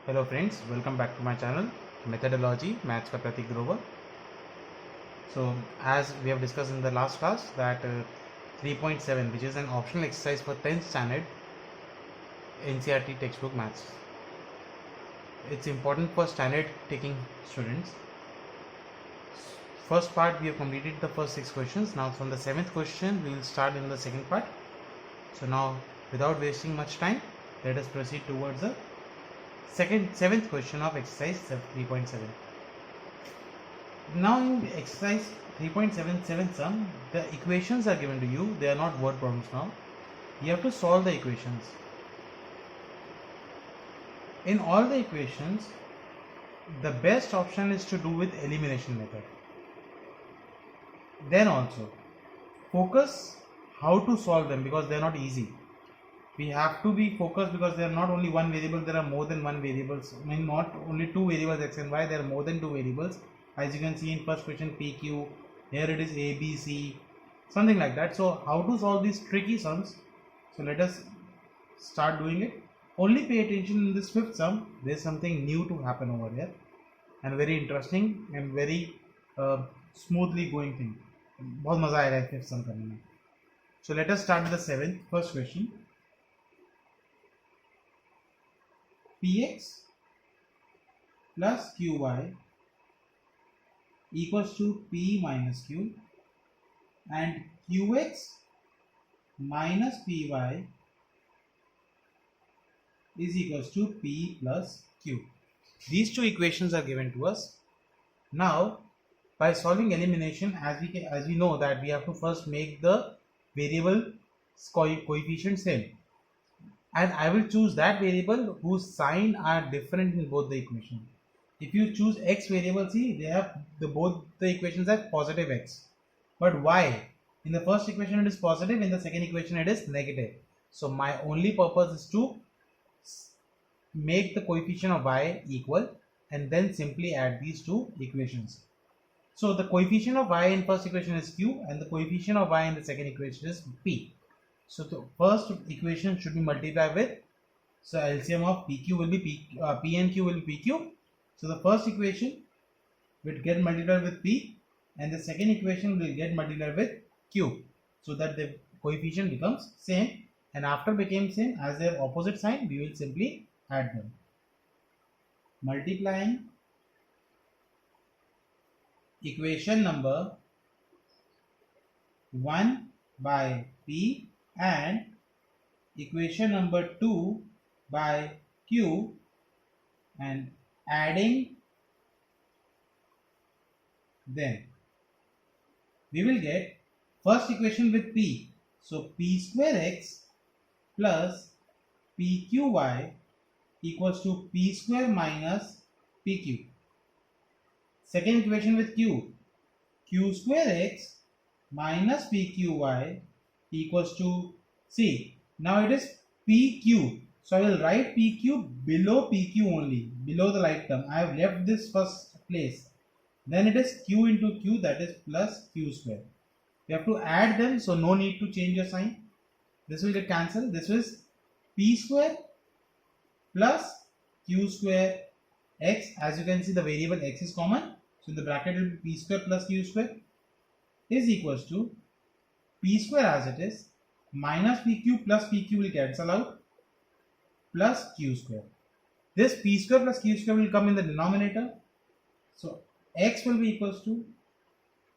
Hello friends, welcome back to my channel Methodology Maths का प्रतीक Grover. So as we have discussed in the last class that 3.7 which is an optional exercise for 10th standard NCERT textbook maths. It's important for standard taking students. First part we have completed the first 6 questions. Now from the 7th question we will start in the second part. So now without wasting much time, let us proceed towards the seventh question of exercise 3.7. Now in exercise 3.77 sum, the equations are given to you. They are not word problems now. You have to solve the equations. In all the equations, the best option is to do with elimination method. Then also focus how to solve them because they are not easy. We have to be focused because there are not only one variable, there are more than one variables. I mean, not only two variables x and y, there are more than two variables. As you can see in first question PQ, here it is A, B, C, something like that. So how to solve these tricky sums? So let us start doing it. Only pay attention in this fifth sum. There is something new to happen over here and very interesting and very smoothly going thing. बहुत मजा आएगा fifth sum करने में. So let us start with the first question. Px plus Qy equals to P minus Q and Qx minus Py is equals to P plus Q. These two equations are given to us. Now by solving elimination, as we know that we have to first make the variable coefficient same, and I will choose that variable whose sign are different in both the equations. If you choose x variable, see they have both the equations have positive x, but y in the first equation it is positive, in the second equation it is negative. So my only purpose is to make the coefficient of y equal and then simply add these two equations. So the coefficient of y in first equation is q and the coefficient of y in the second equation is p. So the first equation should be multiplied with, so LCM of PQ will be P and Q will be PQ. So the first equation will get multiplied with P and the second equation will get multiplied with Q, so that the coefficient becomes same, and after became same as their opposite sign we will simply add them. Multiplying equation number 1 by P and equation number 2 by Q and adding them, we will get first equation with P. So P square x plus PQY equals to P square minus PQ. Second equation with Q, Q square x minus PQY equals to, see now it is PQ, so I will write PQ below PQ only, below the like term. I have left this first place. Then it is Q into Q, that is plus Q square. You have to add them, so no need to change your sign. This will get cancelled. This is P square plus Q square x. As you can see, the variable x is common, so in the bracket will be P square plus Q square is equals to P square as it is minus PQ plus PQ will cancel out plus Q square. This P square plus Q square will come in the denominator, so x will be equals to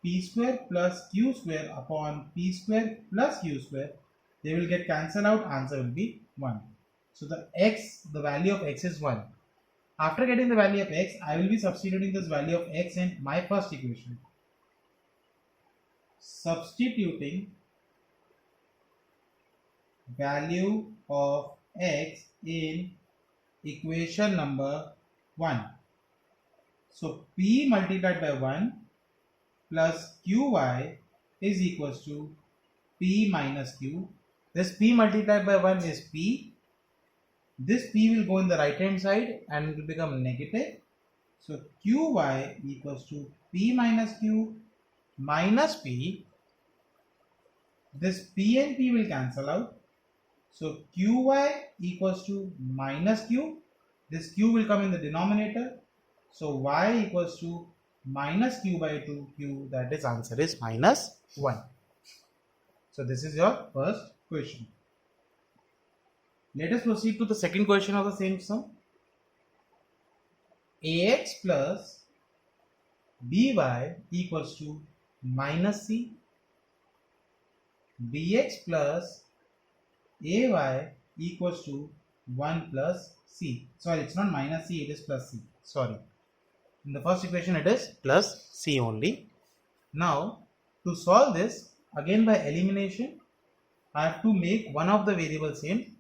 P square plus Q square upon P square plus Q square. They will get cancelled out, answer will be 1. So the value of x is 1. After getting the value of x, I will be substituting this value of x in my first equation. Substituting value of x in equation number 1. So P multiplied by 1 plus Qy is equals to P minus Q. This P multiplied by 1 is P. This P will go in the right hand side and it will become negative. So Qy equals to P minus Q minus P. This P and P will cancel out. So Qy equals to minus Q This q will come in the denominator. So y equals to minus q by 2q, that is answer is minus 1. So this is your first question. Let us proceed to the second question of the same sum. Ax plus by equals to minus c, bx plus ay equals to 1 plus c. Sorry, it's not minus c, it is plus c. Sorry. In the first equation it is plus c only. Now to solve this, again by elimination, I have to make one of the variables same,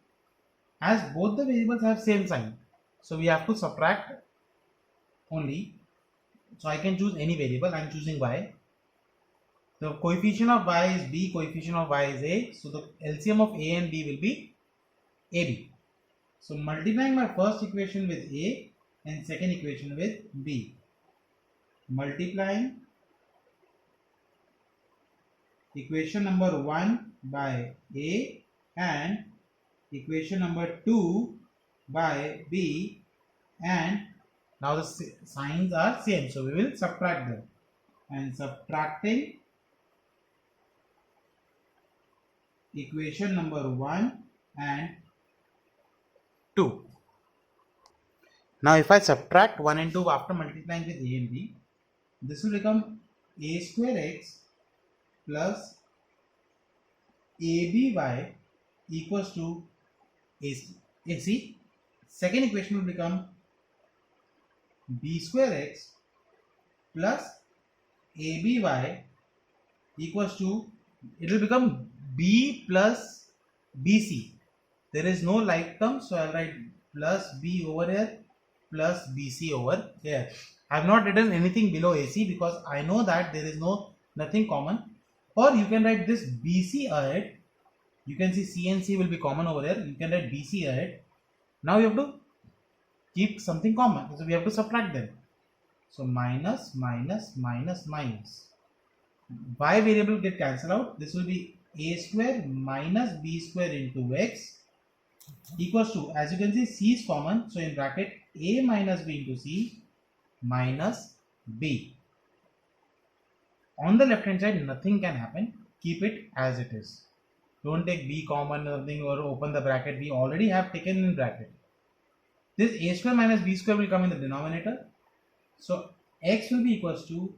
as both the variables have same sign. So we have to subtract only. So I can choose any variable. I am choosing y. The coefficient of y is b, coefficient of y is a. So the LCM of a and b will be ab. So multiplying my first equation with a and second equation with b. Multiplying equation number 1 by a and equation number 2 by b, and now the signs are same, so we will subtract them. And subtracting equation number 1 and 2. Now if I subtract 1 and 2 after multiplying with a and b, this will become a square x plus aby equals to ac. Second equation will become b square x plus aby equals to, it will become b plus bc. There is no like term, so I'll write plus b over here plus bc over here. I have not written anything below ac because I know that there is nothing common. Or you can write this bc ahead. You can see c and c will be common over here. You can write bc ahead. Now you have to keep something common, so we have to subtract them. So minus minus minus minus. Y variable get cancelled out. This will be a square minus b square into x equals to, as you can see, c is common, so in bracket a minus b into c minus b. On the left hand side nothing can happen, keep it as it is. Don't take b common or something or open the bracket. We already have taken in bracket. This a square minus b square will come in the denominator. So x will be equals to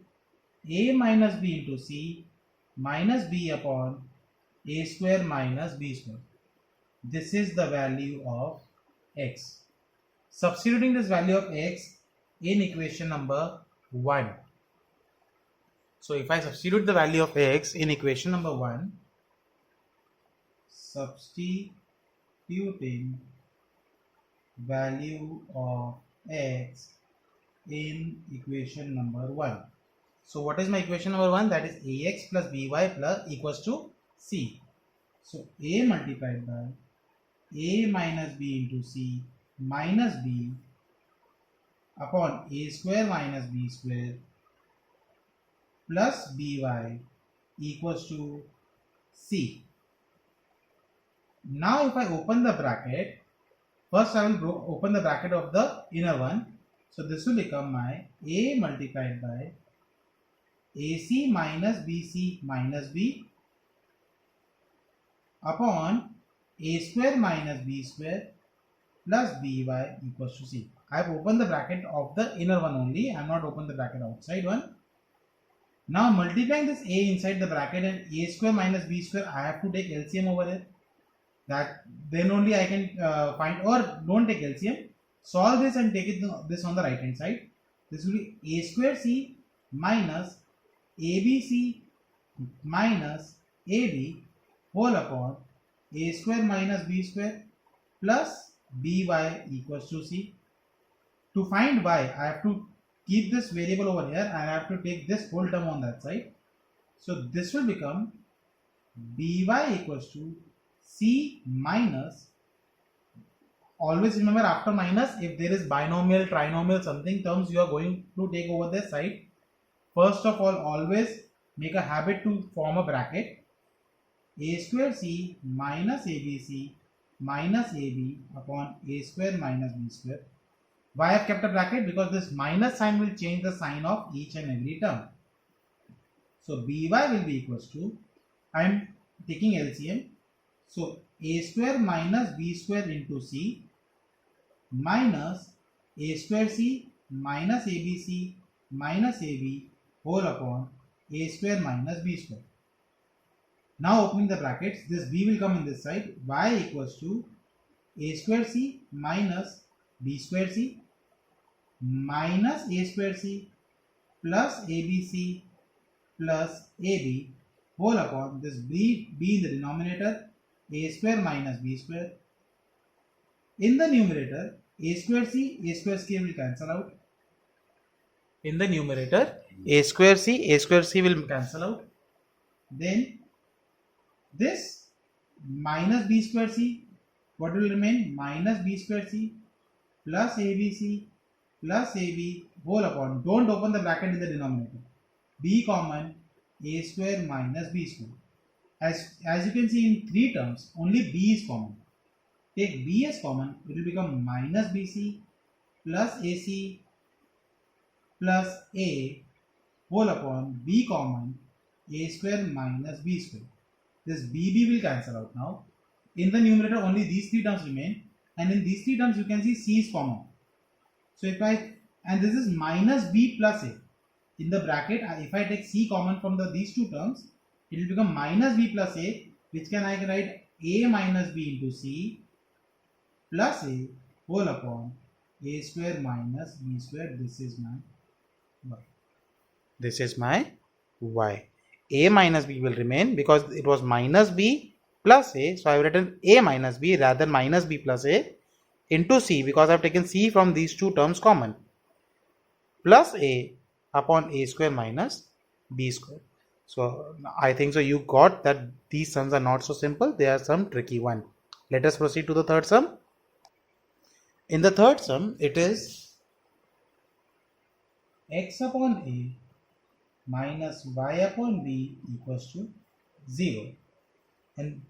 a minus b into c minus b upon a square minus b square. This is the value of x. Substituting this value of x in equation number 1. So if I substitute the value of x in equation number 1, substituting value of x in equation number 1. So what is my equation number 1? That is ax plus by plus equals to c. So a multiplied by a minus b into c minus b upon a square minus b square plus by equals to c. Now if I open the bracket, first I will open the bracket of the inner one. So this will become my a multiplied by ac minus bc minus b upon a square minus b square plus by equals to c. I have opened the bracket of the inner one only. I have not opened the bracket outside one. Now multiplying this a inside the bracket and a square minus b square, I have to take LCM over here. That then only I can find, or don't take LCM. Solve this and take this on the right hand side. This will be a square c minus abc minus ab whole upon a square minus b square plus by equals to c. To find y, I have to keep this variable over here and I have to take this whole term on that side. So this will become by equals to c minus, always remember after minus, if there is binomial, trinomial, something terms you are going to take over this side, first of all always make a habit to form a bracket. A square c minus abc minus ab upon a square minus b square Why I have kept a bracket? Because this minus sign will change the sign of each and every term. So by will be equals to, I am taking LCM. So a square minus b square into c minus a square c minus abc minus ab whole upon a square minus b square. Now opening the brackets, this b will come in this side. Y equals to a square c minus b square c minus a square c plus abc plus ab whole upon this b in the denominator, a square minus b square. In the numerator, a square c will cancel out. In the numerator, a square c will cancel out. Then this minus b square c, what will remain? Minus b square c plus abc plus ab whole upon, don't open the bracket in the denominator, b common, a square minus b square. As you can see, in three terms only b is common. Take b as common, it will become minus bc plus ac plus a whole upon b common, a square minus b square. This bb will cancel out now. In the numerator only these three terms remain, and in these three terms you can see c is common. So if I, and this is minus b plus a. In the bracket, if I take c common from these two terms, it will become minus b plus a, which I can write a minus b into c plus a whole upon a square minus b square. This is my y. This is my y. A minus b will remain because it was minus b plus a. So I have written a minus b rather than minus b plus a into c because I have taken c from these two terms common, plus a upon a square minus b square. So I think so you got that these sums are not so simple, they are some tricky one. Let us proceed to the third sum. In the third sum, it is x upon a minus y upon b equals to 0. And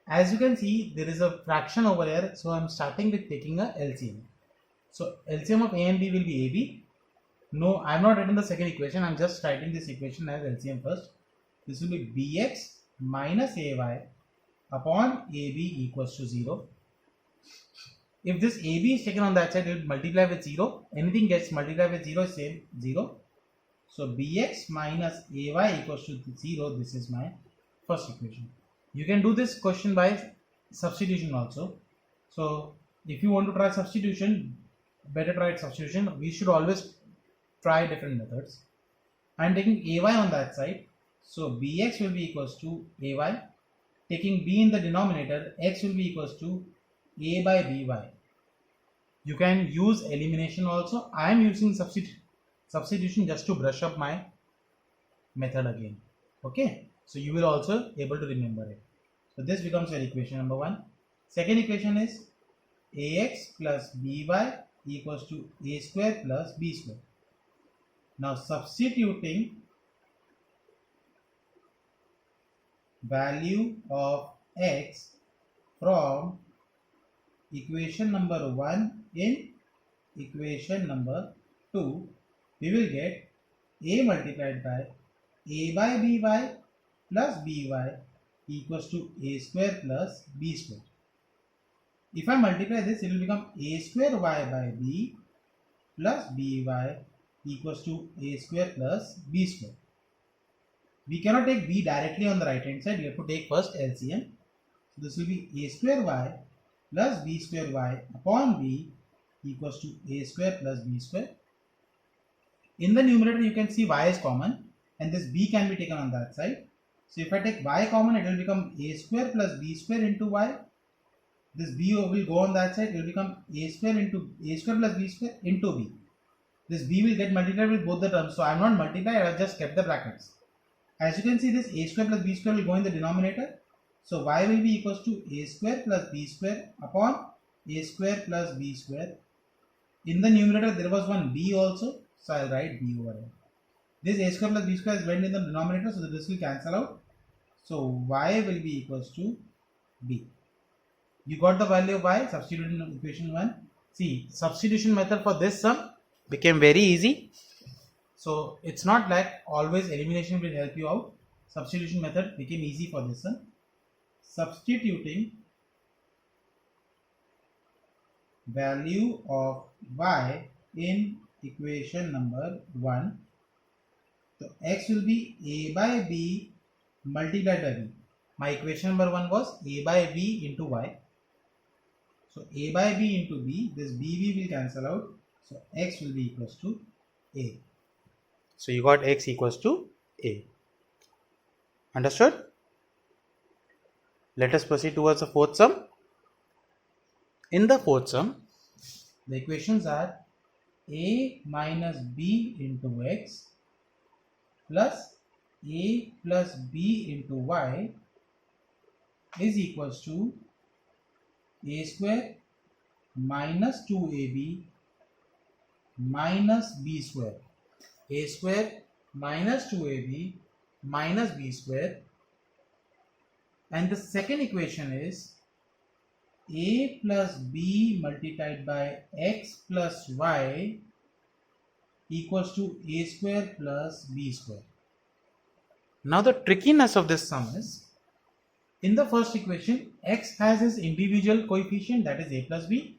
as you can see, there is a fraction over here, so I am starting with taking a LCM. So LCM of a and b will be ab. No, I have not written the second equation, I am just writing this equation as LCM first. This will be bx minus ay upon ab equals to 0. If this AB is taken on that side, it will multiply with 0. Anything gets multiplied with 0 is same 0. So Bx minus Ay equals to 0. This is my first equation. You can do this question by substitution also. So if you want to try substitution, better try substitution. We should always try different methods. I am taking Ay on that side. So Bx will be equals to Ay. Taking B in the denominator, x will be equals to a by by. You can use elimination also. I am using substitution just to brush up my method again. Okay, so you will also able to remember it. So this becomes your equation number 1. Second equation is ax plus by equals to a square plus b square. Now substituting value of x from equation number 1 in equation number 2, we will get a multiplied by a by by plus by equals to a square plus b square. If I multiply this, it will become a square y by b plus by equals to a square plus b square. We cannot take b directly on the right hand side, we have to take first LCM. So this will be a square y plus b square y upon b equals to a square plus b square. In the numerator you can see y is common and this b can be taken on that side. So if I take y common, it will become a square plus b square into y. This b will go on that side, it will become a square plus b square into b. This b will get multiplied with both the terms, so I am not multiplied, I have just kept the brackets. As you can see, this a square plus b square will go in the denominator. So y will be equals to a square plus b square upon a square plus b square. In the numerator there was one b also, so I will write b over here. This a square plus b square is went in the denominator, so this will cancel out. So y will be equals to b. You got the value of y, substitute in equation 1. See, substitution method for this sum became very easy. So it's not like always elimination will help you out. Substitution method became easy for this sum. Substituting value of y in equation number 1. So x will be a by b multiplied by b. My equation number 1 was a by b into y. So a by b into b, this bb will cancel out. So x will be equals to a. So you got x equals to a. Understood? Let us proceed towards the fourth sum. In the fourth sum, the equations are a minus b into x plus a plus b into y is equals to a square minus 2ab minus b square. A square minus 2ab minus b square. And the second equation is a plus b multiplied by x plus y equals to a square plus b square. Now the trickiness of this sum is, in the first equation, x has its individual coefficient, that is a plus b.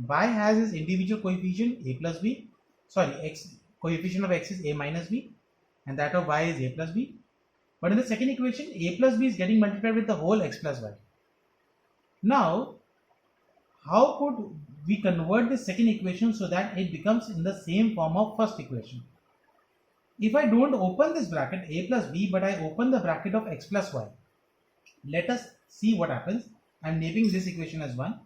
Y has its individual coefficient a plus b. Coefficient of x is a minus b, and that of y is a plus b. But in the second equation, a plus b is getting multiplied with the whole x plus y. Now, how could we convert the second equation so that it becomes in the same form of first equation? If I don't open this bracket a plus b, but I open the bracket of x plus y, let us see what happens. I am naming this equation as 1.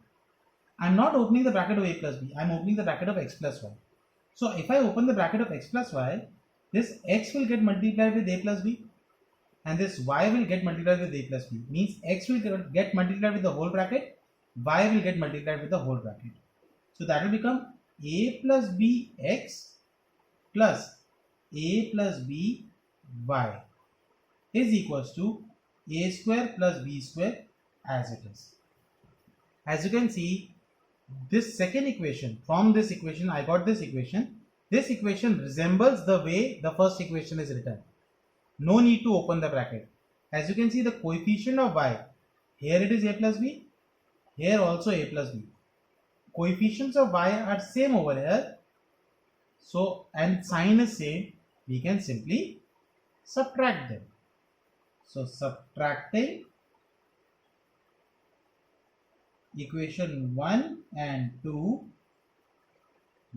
I am not opening the bracket of a plus b, I am opening the bracket of x plus y. So if I open the bracket of x plus y, this x will get multiplied with a plus b, and this y will get multiplied with a plus b. Means x will get multiplied with the whole bracket, y will get multiplied with the whole bracket. So that will become a plus b x plus a plus b y is equals to a square plus b square as it is. As you can see, this second equation, from this equation I got this equation. This equation resembles the way the first equation is written. No need to open the bracket. As you can see, the coefficient of y, here it is a plus b, here also a plus b. Coefficients of y are same over here. So, and sign is same, we can simply subtract them. So, subtracting equation 1 and 2,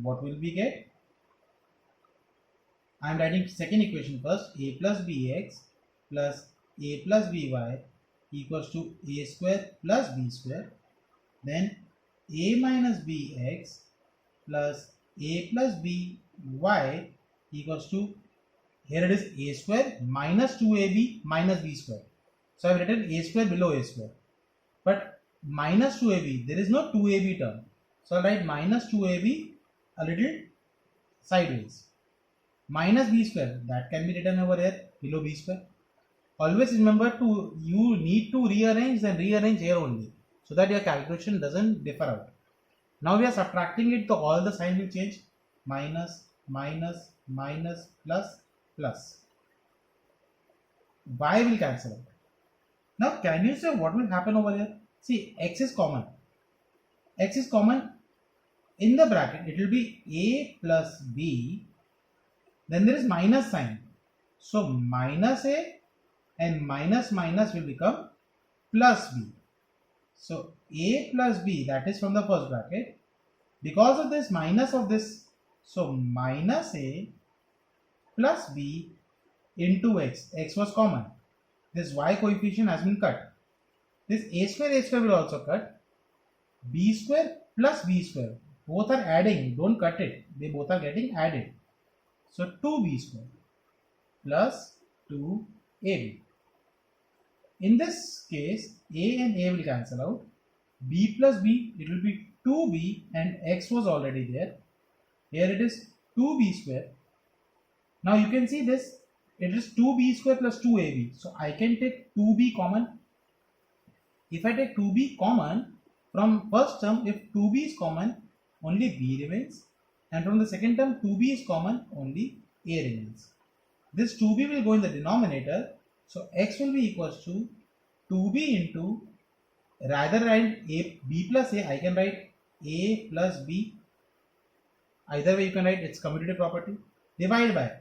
what will we get? I am writing second equation first. A plus bx plus a plus by equals to a square plus b square. Then a minus bx plus a plus by equals to, here it is a square minus 2ab minus b square. So I have written a square below a square. But minus 2ab, there is no 2ab term. So I write minus 2ab a little sideways. Minus b square, that can be written over here below b square. Always remember to, you need to rearrange and rearrange here only, so that your calculation doesn't differ out. Now we are subtracting it, so all the sign will change. Minus, minus, minus, plus, plus. Y will cancel out. Now can you say what will happen over here? See, x is common. X is common. In the bracket, it will be a plus b. Then there is minus sign. So minus a and minus minus will become plus b. So a plus b, that is from the first bracket. Because of this minus of this, so minus a plus b into x. X was common. This y coefficient has been cut. This a square will also cut. B square plus b square. Both are adding. Don't cut it. They both are getting added. So 2b square plus 2ab. In this case, a and a will cancel out. B plus b, it will be 2b, and x was already there. Here it is 2b square. Now you can see this. It is 2b square plus 2ab. So I can take 2b common. If I take 2b common from first term, if 2b is common, only b remains, and from the second term 2b is common, only a remains. This 2b will go in the denominator, so x will be equals to 2b into, rather write a b plus a, I can write a plus b. Either way you can write, its commutative property. Divided by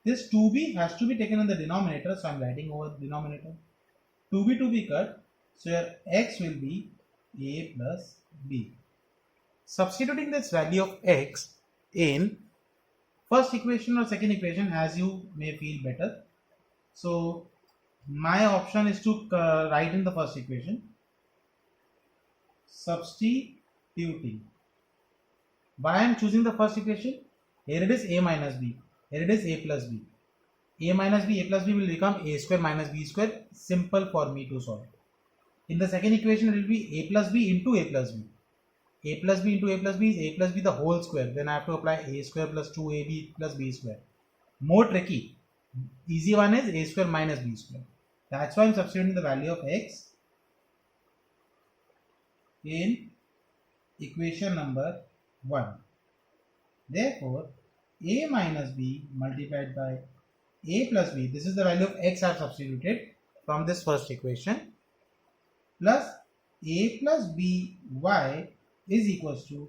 this 2b has to be taken in the denominator, so I am writing over the denominator. 2b to be cut, so your x will be a plus b. Substituting this value of x in first equation or second equation as you may feel better. So my option is to write in the first equation. Substituting. Why I am choosing the first equation? Here it is a minus b. Here it is a plus b. A minus b, a plus b will become a square minus b square. Simple for me to solve. In the second equation, it will be a plus b into a plus b. A plus b into a plus b is a plus b the whole square. Then I have to apply a square plus 2ab plus b square. More tricky. Easy one is a square minus b square. That's why I am substituting the value of x in equation number 1. Therefore, a minus b multiplied by a plus b, this is the value of x I have substituted from this first equation, plus a plus b y is equals to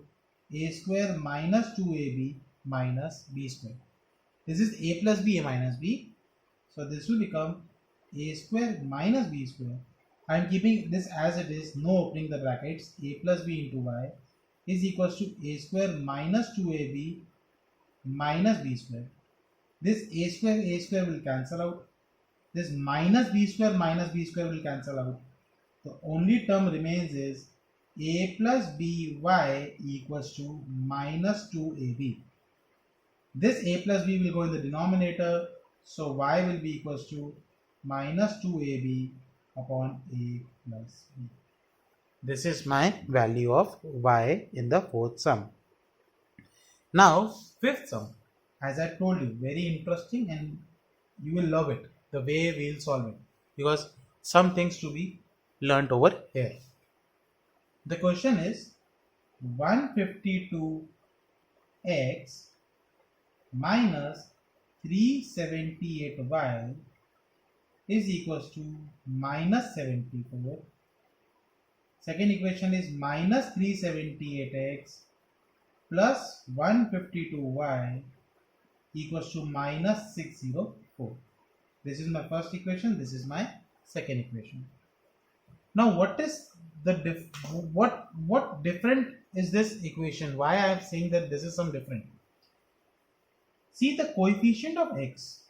a square minus 2ab minus b square. This is a plus b, a minus b. So this will become a square minus b square. I am keeping this as it is, no opening the brackets. A plus b into y is equals to a square minus 2ab minus b square. This a square will cancel out. This minus b square will cancel out. The only term remains is a plus by equals to minus 2ab. This a plus b will go in the denominator, so y will be equals to minus 2ab upon a plus b. This is my value of y in the fourth sum. Now, fifth sum, as I told you, very interesting and you will love it, the way we will solve it, because some things to be learnt over here. The question is 152x minus 378y is equals to minus 74. Second equation is minus 378x plus 152y equals to minus 604. This is my first equation. This is my second equation. Now, what is the what different is this equation? Why I am saying that this is some different? See, the coefficient of x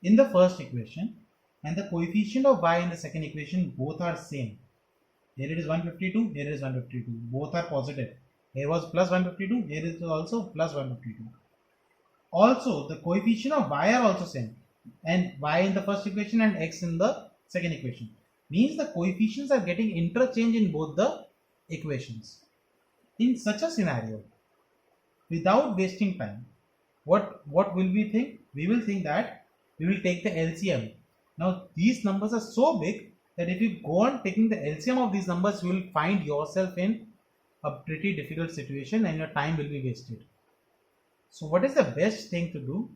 in the first equation and the coefficient of y in the second equation both are same. Here it is 152, here it is 152. Both are positive. Here was plus 152, here is also plus 152. Also, the coefficient of y are also same, and y in the first equation and x in the second equation. Means the coefficients are getting interchanged in both the equations. In such a scenario, without wasting time, what will we think? We will think that we will take the LCM. Now these numbers are so big that if you go on taking the LCM of these numbers, you will find yourself in a pretty difficult situation and your time will be wasted. So what is the best thing to do?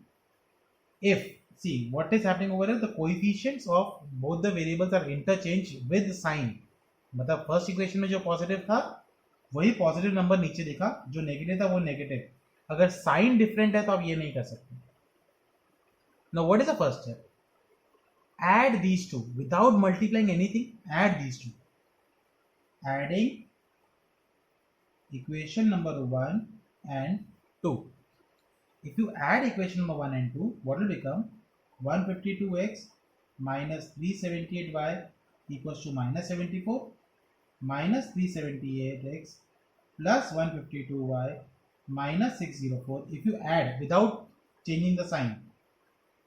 If, see what is happening over here, the coefficients of both the variables are interchanged with sign. मतलब first equation में जो positive था वही positive number नीचे दिखा, जो negative था वो नेगेटिव. अगर साइन डिफरेंट है तो आप ये नहीं कर सकते. Now what is the first step? Add these two without multiplying anything. Add these two. Adding equation number 1 and 2. If you add equation number 1 and 2, what will become? 152x minus 378y equals to minus 74, minus 378x plus 152y minus 604. If you add without changing the sign,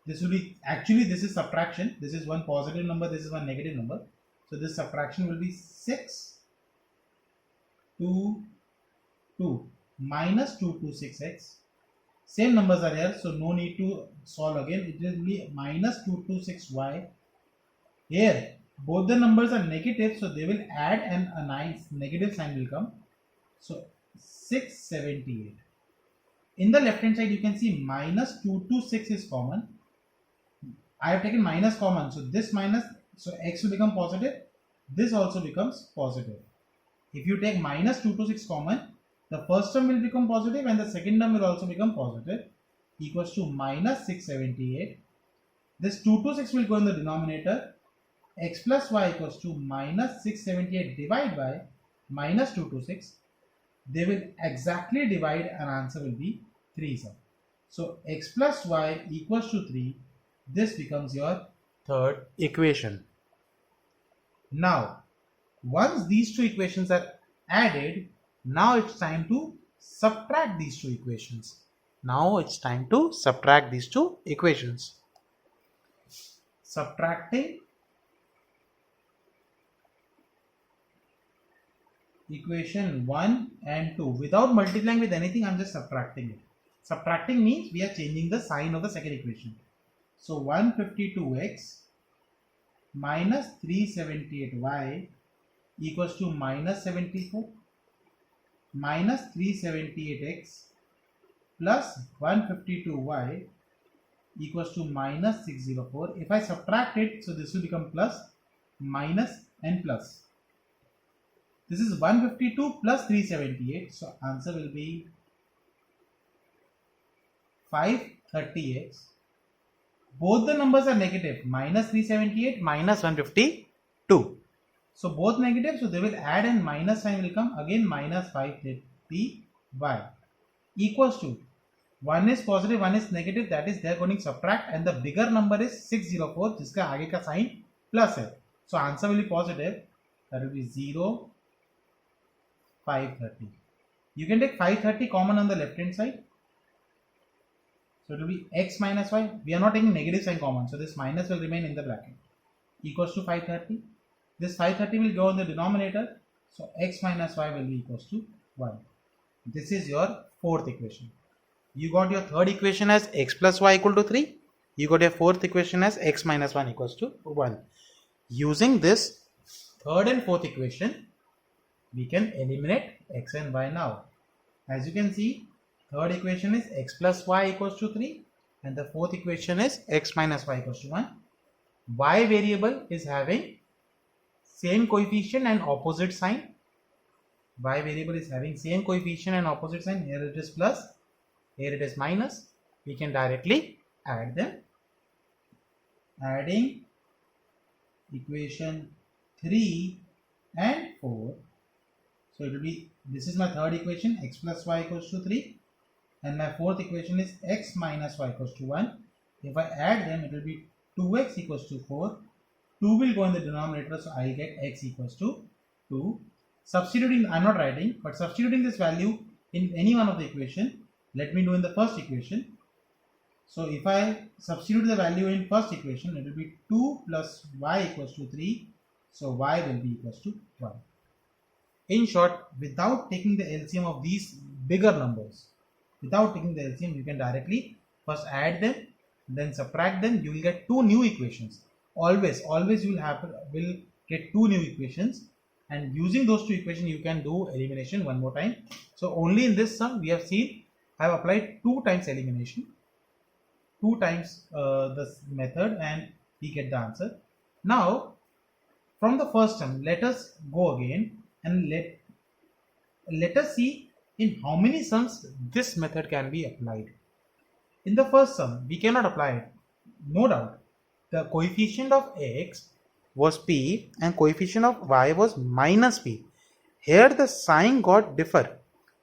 this will be, actually this is subtraction. This is one positive number, this is one negative number. So this subtraction will be 6 to 2 minus 226x. Same numbers are here, so no need to solve again. It will be minus 226y. Here both the numbers are negative, so they will add and a nice negative sign will come. So 678. In the left hand side you can see minus 2 to 6 is common. I have taken minus common, so this minus, so x will become positive, this also becomes positive. If you take minus 2 to 6 common, the first term will become positive and the second term will also become positive, equals to minus 678. This 2 to 6 will go in the denominator. X plus y equals to minus 678 divided by minus 2 to 6. They will exactly divide and answer will be 3 sum. So x plus y equals to 3. This becomes your third equation. Now, once these two equations are added, now it's time to subtract these two equations. Subtracting equation 1 and 2 without multiplying with anything, I'm just subtracting it. Subtracting means we are changing the sign of the second equation. So 152x minus 378y equals to minus 74, minus 378x plus 152y equals to minus 604. If I subtract it, so this will become plus, minus and plus. This is 152 plus 378, so answer will be 530x. Both the numbers are negative, minus 378, minus 152. So both negative, so they will add and minus sign will come, again minus 530y equals to, one is positive, one is negative, that is they are going to subtract, and the bigger number is 604, जिसका आगे का sign plus है. So answer will be positive, that will be 0, 530. You can take 530 common on the left hand side. So it will be x minus y. We are not taking negative sign common, so this minus will remain in the bracket. Equals to 530. This 530 will go in the denominator. So x minus y will be equals to 1. This is your fourth equation. You got your third equation as x plus y equal to 3. You got your fourth equation as x minus 1 equals to 1. Using this third and fourth equation, we can eliminate x and y now. As you can see, third equation is x plus y equals to 3 and the fourth equation is x minus y equals to 1. Y variable is having same coefficient and opposite sign. Y variable is having same coefficient and opposite sign. Here it is plus, here it is minus. We can directly add them. Adding equation 3 and 4. So it will be, this is my third equation, x plus y equals to 3, and my fourth equation is x minus y equals to 1. If I add them, it will be 2x equals to 4. 2 will go in the denominator, so I get x equals to 2. Substituting, I am not writing, but substituting this value in any one of the equation. Let me do in the first equation. So if I substitute the value in first equation, it will be 2 plus y equals to 3. So y will be equals to 1. In short, without taking the LCM of these bigger numbers, you can directly first add them, then subtract them. You will get two new equations. Always you will get two new equations, and using those two equations you can do elimination one more time. So only in this sum we have seen I have applied 2 times elimination, 2 times this method, and we get the answer. Now from the first sum, let us go again and let us see in how many sums this method can be applied. In the first sum, we cannot apply it, no doubt. The coefficient of x was p and coefficient of y was minus p. Here the sign got differ.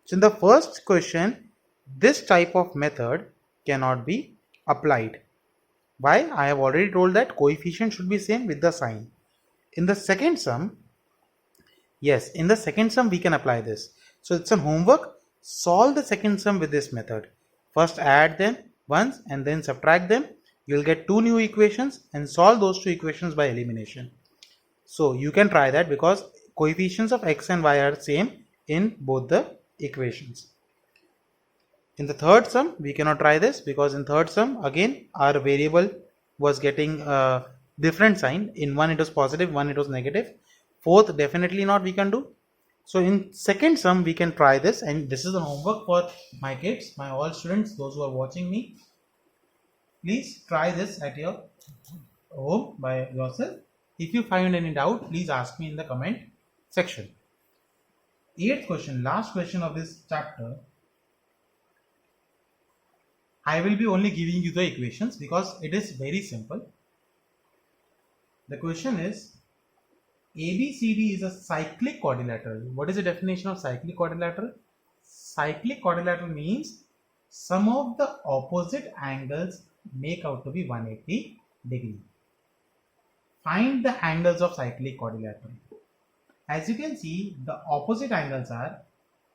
So in the first question, this type of method cannot be applied. Why? I have already told that coefficient should be same with the sign. In the second sum, yes, in the second sum we can apply this. So it's a homework. Solve the second sum with this method. First add them once and then subtract them. You will get 2 new equations and solve those 2 equations by elimination. So you can try that because coefficients of x and y are same in both the equations. In the third sum, we cannot try this because in third sum again our variable was getting different sign. In one it was positive, one it was negative. Fourth definitely not we can do. So in second sum we can try this, and this is the homework for my kids, my all students, those who are watching me. Please try this at your home by yourself. If you find any doubt, please ask me in the comment section. 8th question, last question of this chapter. I will be only giving you the equations because it is very simple. The question is, ABCD is a cyclic quadrilateral. What is the definition of cyclic quadrilateral? Cyclic quadrilateral means sum of the opposite angles make out to be 180 degree. Find the angles of cyclic quadrilateral. As you can see, the opposite angles are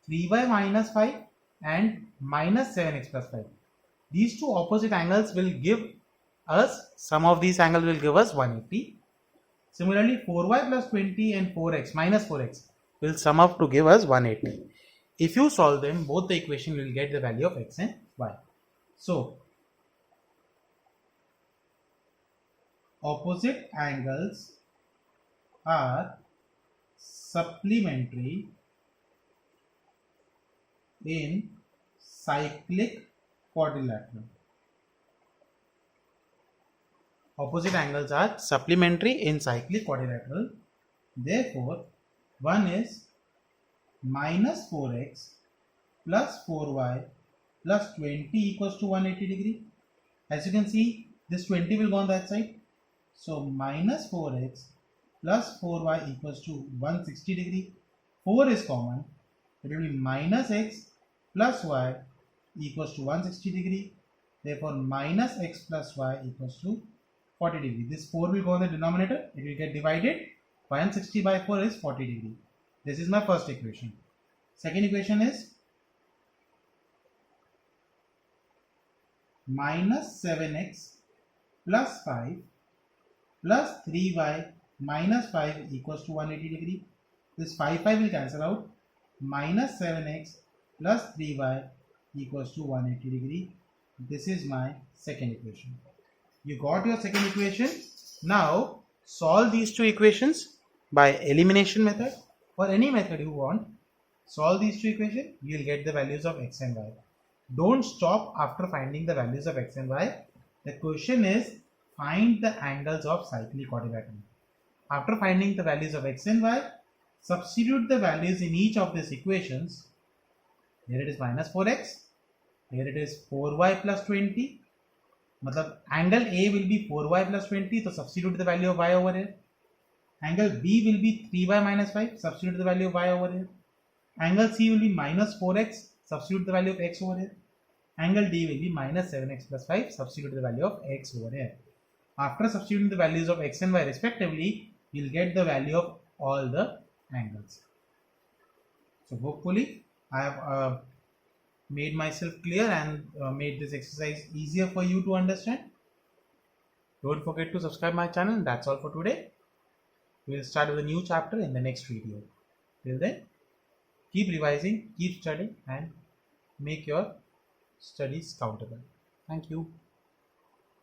3y minus 5 and minus 7x plus 5. These two opposite angles will give us, sum of these angles will give us 180. Similarly, 4y plus 20 and 4x minus 4x will sum up to give us 180. If you solve them, both the equation will get the value of x and y. So, opposite angles are supplementary in cyclic quadrilateral. Opposite angles are supplementary in cyclic quadrilateral. Therefore, one is minus 4x plus 4y plus 20 equals to 180 degree. As you can see, this 20 will go on that side. So, minus 4x plus 4y equals to 160 degree. 4 is common. It will be minus x plus y equals to 160 degree. Therefore, minus x plus y equals to 40 degree. This 4 will go on the denominator. It will get divided. 160 by 4 is 40 degree. This is my first equation. Second equation is minus 7x plus 5 plus 3y minus 5 equals to 180 degree. This 5 will cancel out. Minus 7x plus 3y equals to 180 degree. This is my second equation. You got your second equation. Now solve these two equations by elimination method or any method you want. Solve these two equations. You will get the values of x and y. Don't stop after finding the values of x and y. The question is, find the angles of cyclic quadrilateral. After finding the values of x and y, substitute the values in each of these equations. Here it is minus 4x. Here it is 4y plus 20. मतलब angle A will be 4y plus 20, so substitute the value of y over here. Angle B will be 3y minus 5, substitute the value of y over here. Angle C will be minus 4x, substitute the value of x over here. Angle D will be minus 7x plus 5, substitute the value of x over here. After substituting the values of x and y respectively, you will get the value of all the angles. So hopefully I have made myself clear and made this exercise easier for you to understand. Don't forget to subscribe my channel. That's all for today. We will start with a new chapter in the next video. Till then, keep revising, keep studying, and make your studies countable. Thank you.